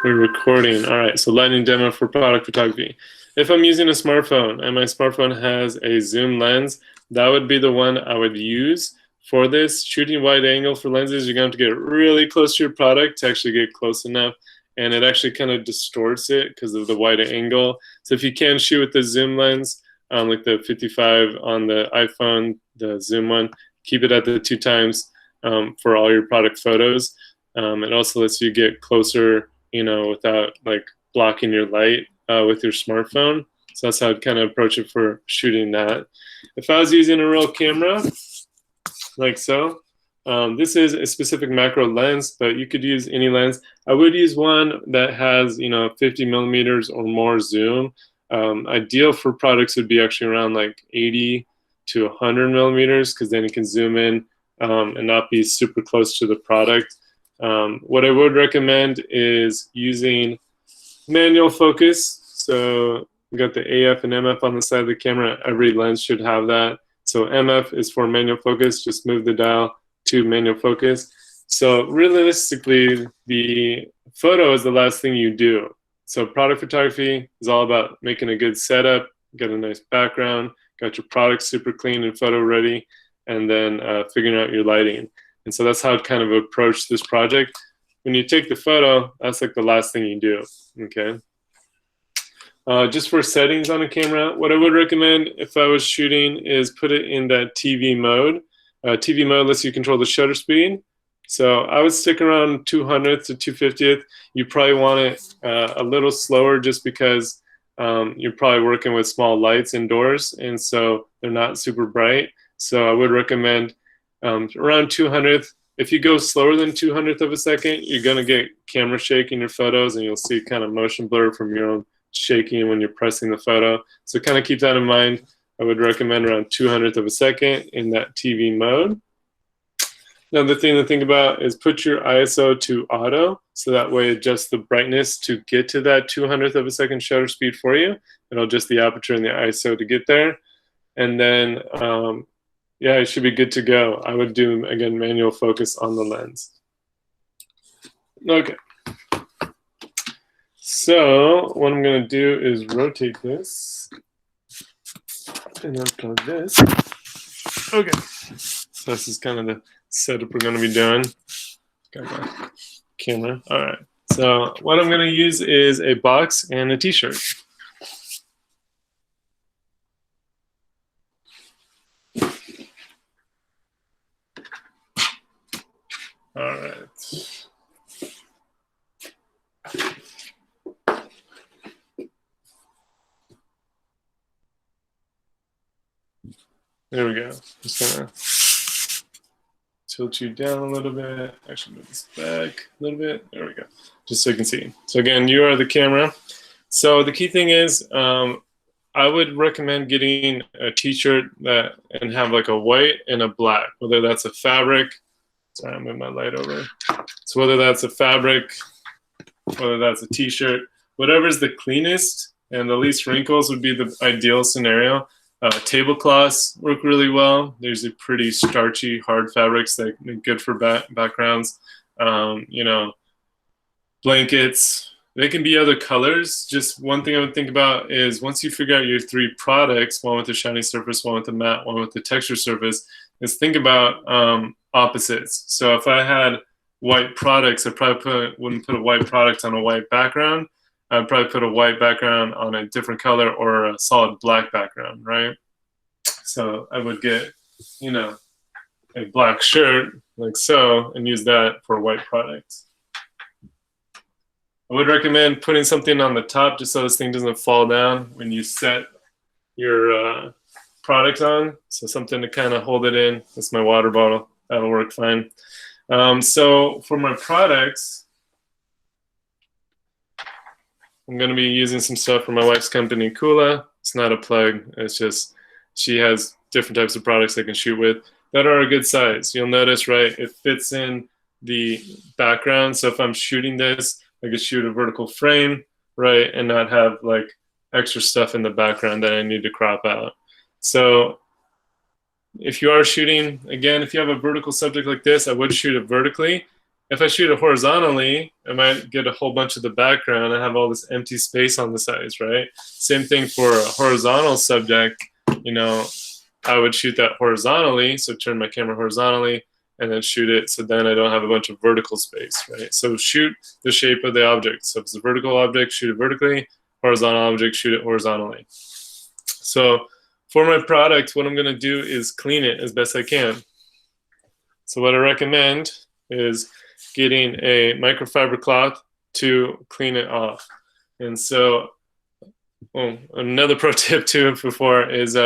We're recording. All right, so lightning demo for product photography. If I'm using a smartphone and my smartphone has a zoom lens, that would be the one I would use for this. Shooting wide angle for lenses, you're going to have to get really close to your product to actually get close enough, and it actually kind of distorts it because of the wide angle. So if you can shoot with the zoom lens, like the 55 on the iPhone, the zoom one, keep it at the 2 times for all your product photos. It also lets you get closer, without like blocking your light with your smartphone. So that's how I'd kind of approach it for shooting that. If I was using a real camera, like so, this is a specific macro lens, but you could use any lens. I would use one that has, 50 millimeters or more zoom. Ideal for products would be actually around like 80 to 100 millimeters, because then you can zoom in and not be super close to the product. What I would recommend is using manual focus. So we got the AF and MF on the side of the camera. Every lens should have that. So MF is for manual focus. Just move the dial to manual focus. So realistically, the photo is the last thing you do. So product photography is all about making a good setup, got a nice background, got your product super clean and photo ready, and then figuring out your lighting. And so that's how I'd kind of approach this project. When you take the photo, that's like the last thing you do, okay? Just for settings on a camera, what I would recommend if I was shooting is put it in that TV mode. TV mode lets you control the shutter speed. So I would stick around 200th to 250th. You probably want it a little slower just because you're probably working with small lights indoors, and so they're not super bright. So I would recommend around 200th. If you go slower than 200th of a second, you're going to get camera shake in your photos, and you'll see kind of motion blur from your own shaking when you're pressing the photo. So kind of keep that in mind. I would recommend around 200th of a second in that TV mode. Another thing to think about is put your ISO to auto, so that way adjust the brightness to get to that 200th of a second shutter speed for you. It'll adjust the aperture and the ISO to get there. And then yeah, it should be good to go. I would do, again, manual focus on the lens. Okay. So what I'm going to do is rotate this and unplug this. Okay. So this is kind of the setup we're going to be doing. Got my camera. All right. So what I'm going to use is a box and a t-shirt. All right. There we go. Just gonna tilt you down a little bit. Actually, move this back a little bit. There we go. Just so you can see. So again, you are the camera. So the key thing is, I would recommend getting a t-shirt that and have like a white and a black, whether that's a fabric. Sorry, I'm moving my light over. So whether that's a fabric, whether that's a t-shirt, whatever's the cleanest and the least wrinkles would be the ideal scenario. Tablecloths work really well. There's a pretty starchy, hard fabrics that are good for backgrounds. Blankets. They can be other colors. Just one thing I would think about is once you figure out your 3 products, one with a shiny surface, one with a matte, one with the texture surface, is think about opposites. So if I had white products, I probably wouldn't put a white product on a white background. I'd probably put a white background on a different color or a solid black background, right? So I would get, a black shirt like so and use that for white products. I would recommend putting something on the top just so this thing doesn't fall down when you set your product on. So something to kind of hold it in. That's my water bottle. That'll work fine. So for my products, I'm going to be using some stuff from my wife's company, Kula. It's not a plug. It's just she has different types of products I can shoot with that are a good size. You'll notice, right, it fits in the background. So if I'm shooting this, I could shoot a vertical frame, right, and not have like extra stuff in the background that I need to crop out. So if you are shooting, again, if you have a vertical subject like this, I would shoot it vertically. If I shoot it horizontally, I might get a whole bunch of the background. I have all this empty space on the sides, right? Same thing for a horizontal subject. You know, I would shoot that horizontally, so turn my camera horizontally and then shoot it, so then I don't have a bunch of vertical space, right? So shoot the shape of the object. So if it's a vertical object, shoot it vertically. Horizontal object, shoot it horizontally. So for my product, what I'm going to do is clean it as best I can. So what I recommend is getting a microfiber cloth to clean it off. And so another pro tip too before is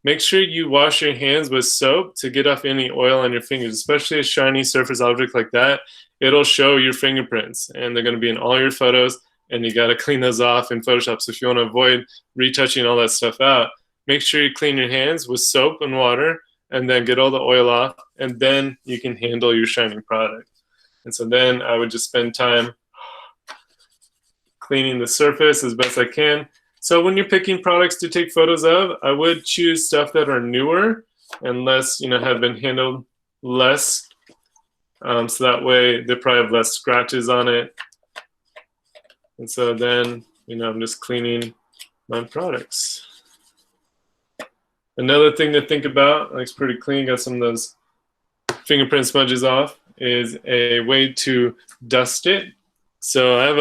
make sure you wash your hands with soap to get off any oil on your fingers, especially a shiny surface object like that. It'll show your fingerprints and they're going to be in all your photos, and you got to clean those off in Photoshop. So if you want to avoid retouching all that stuff out, make sure you clean your hands with soap and water and then get all the oil off, and then you can handle your shining product. And so then I would just spend time cleaning the surface as best I can. So when you're picking products to take photos of, I would choose stuff that are newer and less, have been handled less. So that way they probably have less scratches on it. And so then, I'm just cleaning my products. Another thing to think about, looks pretty clean, got some of those fingerprint smudges off, is a way to dust it. So I have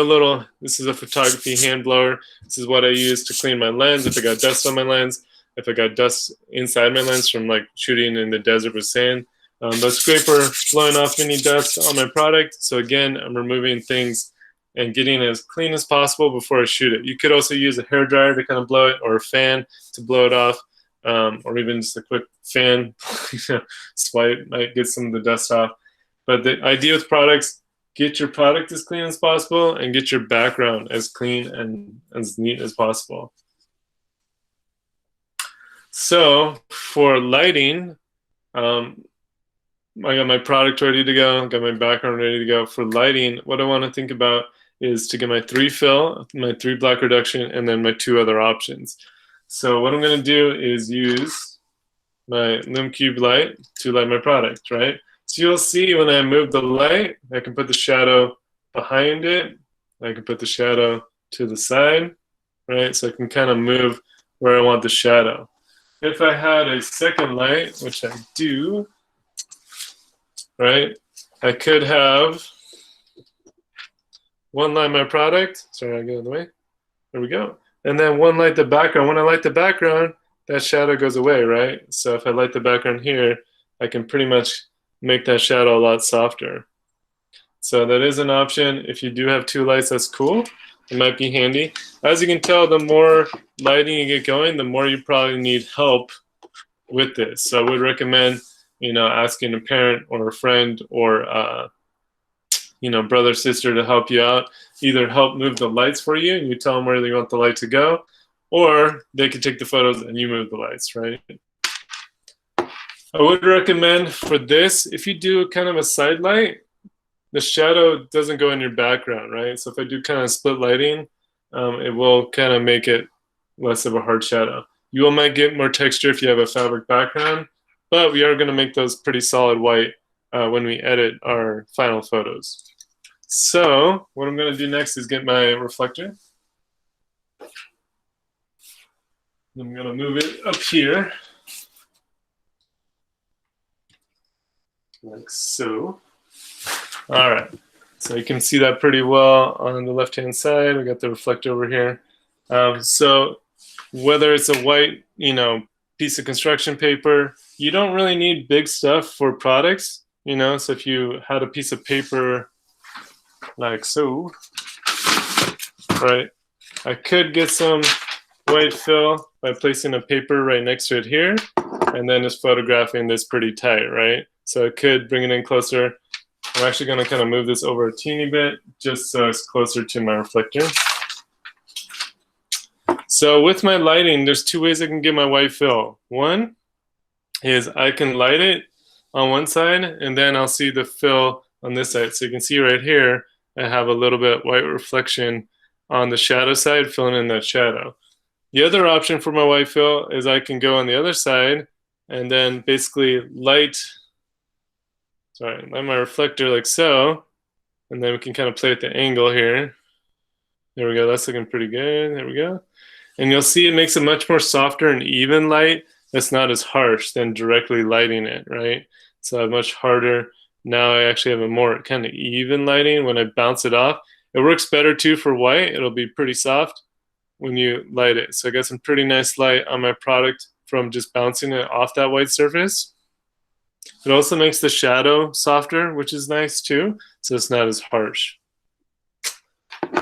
this is a photography hand blower. This is what I use to clean my lens. If I got dust on my lens, if I got dust inside my lens from like shooting in the desert with sand, the scraper blowing off any dust on my product. So again, I'm removing things and getting it as clean as possible before I shoot it. You could also use a hair dryer to kind of blow it, or a fan to blow it off, or even just a quick fan swipe might get some of the dust off. But the idea with products, get your product as clean as possible and get your background as clean and as neat as possible. So for lighting, I got my product ready to go, got my background ready to go. For lighting, what I want to think about is to get my 3 fill, my 3 black reduction, and then my 2 other options. So what I'm going to do is use my LumCube light to light my product, right? So you'll see when I move the light, I can put the shadow behind it. I can put the shadow to the side, right? So I can kind of move where I want the shadow. If I had a second light, which I do, right, I could have one light my product. Sorry, I get out of the way. There we go. And then one light the background. When I light the background, that shadow goes away, right? So if I light the background here, I can pretty much make that shadow a lot softer. So that is an option. If you do have 2 lights, that's cool. It might be handy. As you can tell, the more lighting you get going, the more you probably need help with this. So I would recommend, asking a parent or a friend or brother, sister to help you out. Either help move the lights for you and you tell them where you want the light to go, or they can take the photos and you move the lights, right? I would recommend for this, if you do kind of a side light, the shadow doesn't go in your background, right? So if I do kind of split lighting, it will kind of make it less of a hard shadow. You might get more texture if you have a fabric background, but we are going to make those pretty solid white when we edit our final photos. So what I'm going to do next is get my reflector. I'm going to move it up here, like so. All right, so you can see that pretty well on the left-hand side. We got the reflector over here. So whether it's a white, piece of construction paper, you don't really need big stuff for products, So if you had a piece of paper like so, right, I could get some white fill by placing a paper right next to it here, and then just photographing this pretty tight, right? So I could bring it in closer. I'm actually going to kind of move this over a teeny bit just so it's closer to my reflector. So with my lighting, there's 2 ways I can get my white fill. One is I can light it on one side and then I'll see the fill on this side. So you can see right here, I have a little bit white reflection on the shadow side, filling in that shadow. The other option for my white fill is I can go on the other side and then basically light my reflector like so, And then we can kind of play with the angle here. There we go. That's looking pretty good. There we go. And you'll see it makes a much more softer and even light that's not as harsh than directly lighting it, right? So much harder. Now I actually have a more kind of even lighting when I bounce it off. It works better too for white. It'll be pretty soft when you light it. So I got some pretty nice light on my product from just bouncing it off that white surface. It also makes the shadow softer, which is nice too, so it's not as harsh.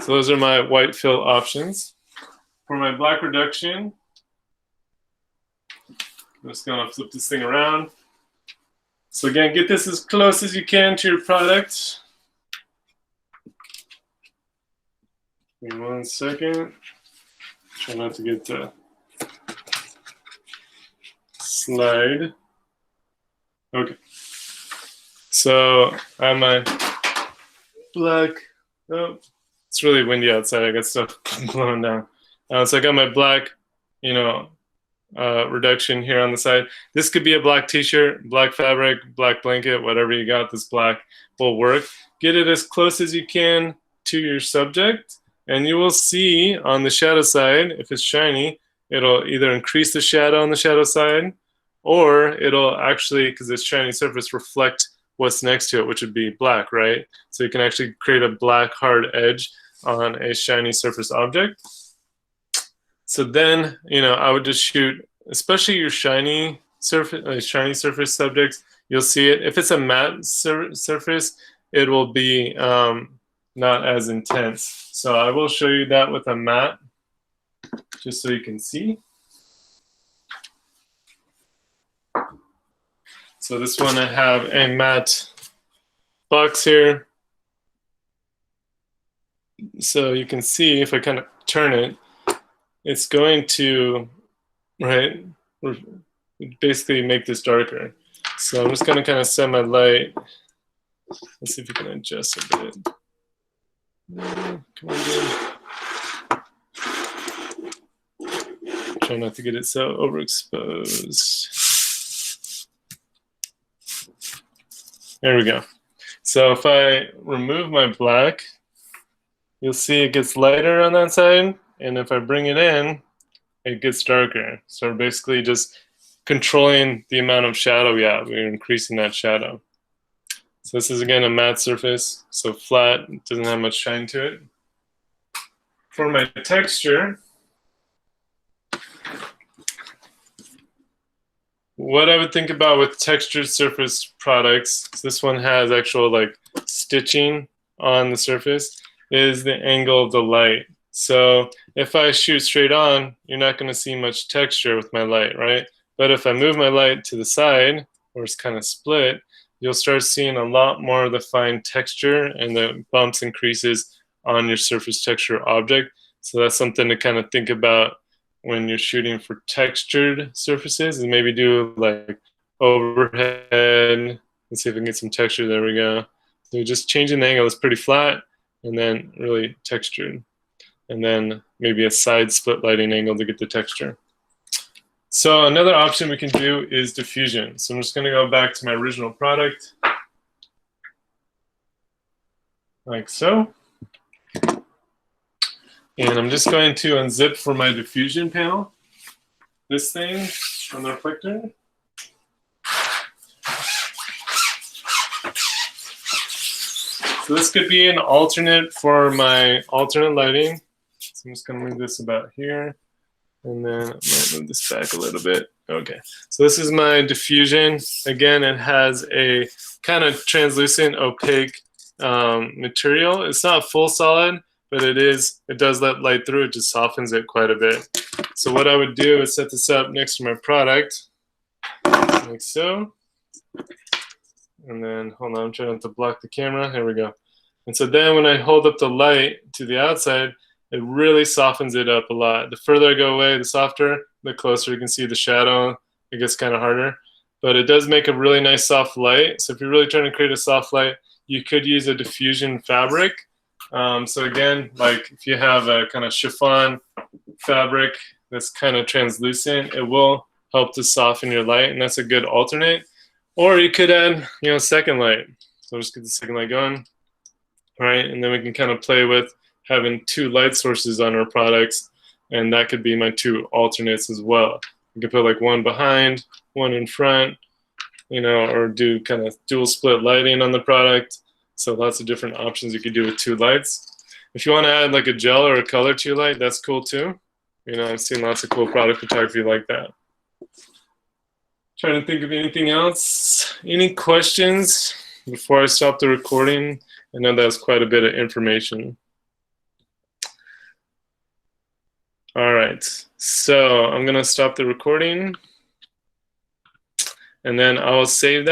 So those are my white fill options. For my black reduction, I'm just gonna flip this thing around. So again, get this as close as you can to your product. Give me 1 second. Try not to get the slide. Okay. So I have my black. Oh, it's really windy outside. I got stuff blowing down. So I got my black, reduction here on the side. This could be a black t-shirt, black fabric, black blanket, whatever you got. This black will work. Get it as close as you can to your subject, and you will see on the shadow side, if it's shiny, it'll either increase the shadow on the shadow side, or it'll actually, because it's shiny surface, reflect what's next to it, which would be black, right? So you can actually create a black hard edge on a shiny surface object. So then, I would just shoot, especially your shiny surface subjects, you'll see it. If it's a matte surface, it will be not as intense. So I will show you that with a matte, just so you can see. So this one, I have a matte box here. So you can see if I kind of turn it, it's going to, right, basically make this darker. So I'm just going to kind of set my light. Let's see if we can adjust a bit. Come on, dude. Try not to get it so overexposed. There we go. So if I remove my black, you'll see it gets lighter on that side. And if I bring it in, it gets darker. So we're basically just controlling the amount of shadow we have. We're increasing that shadow. So this is, again, a matte surface. So flat, it doesn't have much shine to it. For my texture, what I would think about with textured surface products, this one has actual stitching on the surface, is the angle of the light. So if I shoot straight on, you're not going to see much texture with my light, right? But if I move my light to the side, where it's kind of split, you'll start seeing a lot more of the fine texture and the bumps and creases on your surface texture object. So that's something to kind of think about when you're shooting for textured surfaces, and maybe do like overhead. Let's see if we can get some texture. There we go. So just changing the angle is pretty flat, and then really textured. And then maybe a side split lighting angle to get the texture. So another option we can do is diffusion. So I'm just going to go back to my original product, like so. And I'm just going to unzip for my diffusion panel, this thing from the reflector. So this could be an alternate for my alternate lighting. So I'm just going to move this about here. And then I might move this back a little bit. Okay. So this is my diffusion. Again, it has a kind of translucent, opaque material. It's not full solid, but it does let light through. It just softens it quite a bit. So what I would do is set this up next to my product, like so. And then, hold on, I'm trying not to block the camera. Here we go. And so then when I hold up the light to the outside, it really softens it up a lot. The further I go away, the softer, the closer you can see the shadow. It gets kind of harder. But it does make a really nice soft light. So if you're really trying to create a soft light, you could use a diffusion fabric. So again, like if you have a kind of chiffon fabric that's kind of translucent, it will help to soften your light, and that's a good alternate. Or you could add, second light. So just get the second light going. All right, and then we can kind of play with having 2 light sources on our products, and that could be my 2 alternates as well. You can put like one behind, one in front, you know, or do kind of dual split lighting on the product. So lots of different options you could do with 2 lights. If you want to add like a gel or a color to your light, that's cool too. You know, I've seen lots of cool product photography like that. Trying to think of anything else. Any questions before I stop the recording? I know that was quite a bit of information. All right, so I'm gonna stop the recording, and then I'll save that.